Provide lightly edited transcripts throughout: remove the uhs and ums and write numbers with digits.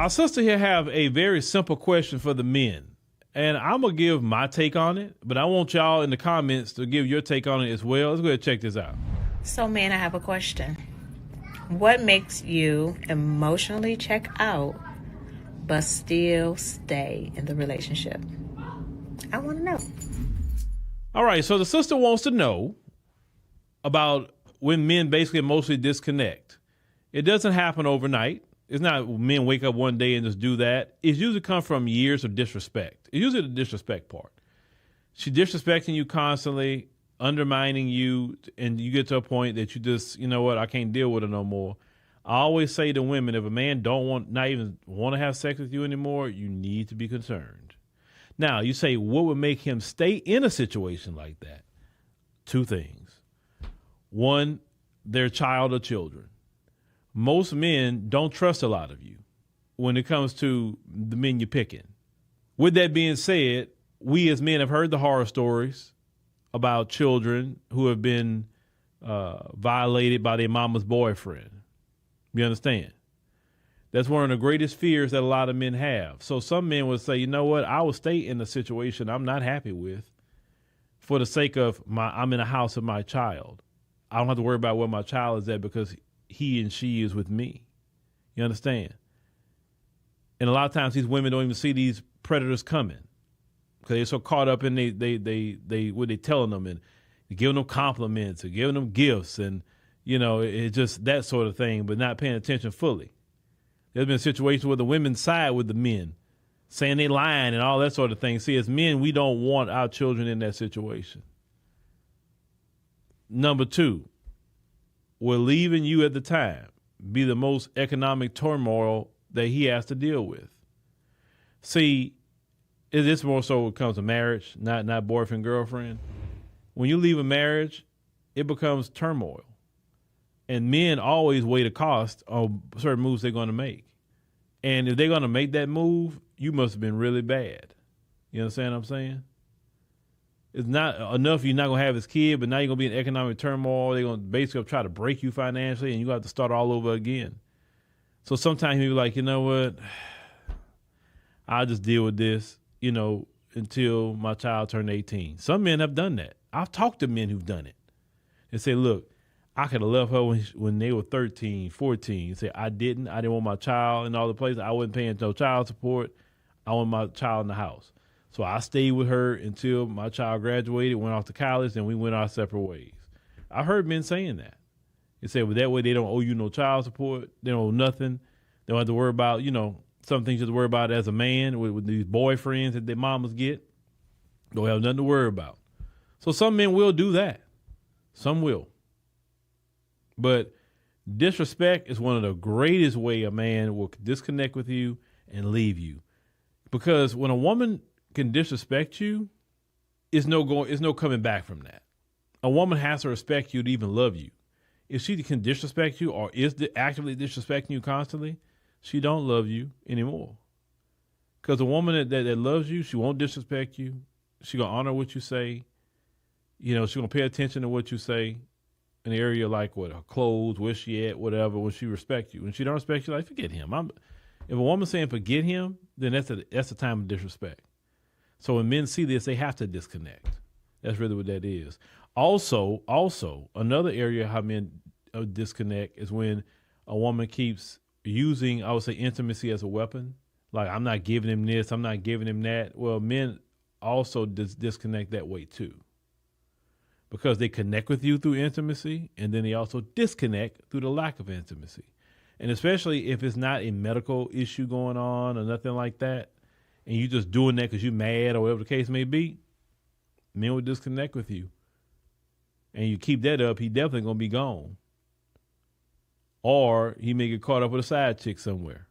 Our sister here have a very simple question for the men. And I'm going to give my take on it, but I want y'all in the comments to give your take on it as well. Let's go ahead and check this out. So, man, I have a question. What makes you emotionally check out but still stay in the relationship? I want to know. All right, so the sister wants to know about when men basically emotionally disconnect. It doesn't happen overnight. It's not men wake up one day and just do that. It usually comes from years of disrespect. It's usually the disrespect part. She's disrespecting you constantly, undermining you, and you get to a point that you just, you know what, I can't deal with it no more. I always say to women, if a man not even want to have sex with you anymore, you need to be concerned. Now, you say, what would make him stay in a situation like that? Two things. One, their child or children. Most men don't trust a lot of you when it comes to the men you're picking. With that being said, we as men have heard the horror stories about children who have been violated by their mama's boyfriend. You understand? That's one of the greatest fears that a lot of men have. So some men would say, you know what, I will stay in a situation I'm not happy with for the sake of I'm in a house of my child. I don't have to worry about where my child is at because he and she is with me. You understand? And a lot of times these women don't even see these predators coming because they're so caught up in what they telling them and giving them compliments or giving them gifts and, you know, it's just that sort of thing, but not paying attention fully. There's been situations where the women side with the men, saying they lying and all that sort of thing. See, as men, we don't want our children in that situation. Number two, will leaving you at the time be the most economic turmoil that he has to deal with? See, it's more so when it comes to marriage, not boyfriend, girlfriend. When you leave a marriage, it becomes turmoil. And men always weigh the cost of certain moves they're going to make. And if they're going to make that move, you must have been really bad. You understand what I'm saying? It's not enough you're not going to have his kid, but now you're going to be in economic turmoil. They're going to basically try to break you financially, and you're going to have to start all over again. So sometimes you're like, you know what? I'll just deal with this, you know, until my child turned 18. Some men have done that. I've talked to men who've done it and say, look, I could have left her when they were 13, 14. Say, I didn't want my child in all the places. I wasn't paying no child support. I want my child in the house. So I stayed with her until my child graduated, went off to college, and we went our separate ways. I heard men saying that. They say, well, that way they don't owe you no child support. They don't owe nothing. They don't have to worry about, you know, some things you have to worry about as a man with these boyfriends that their mamas get. Don't have nothing to worry about. So some men will do that. Some will. But disrespect is one of the greatest way a man will disconnect with you and leave you. Because when a woman can disrespect you, it's no coming back from that. A woman has to respect you to even love you. If she can disrespect you or is actively disrespecting you constantly, she don't love you anymore. Because a woman that loves you, she won't disrespect you. She gonna honor what you say. You know, she gonna pay attention to what you say in the area like what her clothes, where she at, whatever. When she respect you, when she don't respect you, like forget him. If a woman's saying forget him, then that's a time of disrespect. So when men see this, they have to disconnect. That's really what that is. Also, another area how men disconnect is when a woman keeps using, I would say, intimacy as a weapon. Like, I'm not giving him this, I'm not giving him that. Well, men also disconnect that way too. Because they connect with you through intimacy, and then they also disconnect through the lack of intimacy. And especially if it's not a medical issue going on or nothing like that, and you just doing that because you're mad or whatever the case may be, men will disconnect with you. And you keep that up, he definitely going to be gone. Or he may get caught up with a side chick somewhere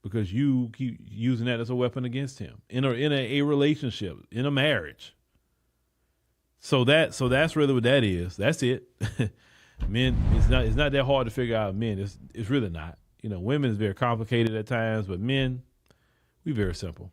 because you keep using that as a weapon against him in a relationship, in a marriage. So that's really what that is. That's it. Men, it's not that hard to figure out. Men, it's really not. You know, women is very complicated at times, but men, we very simple.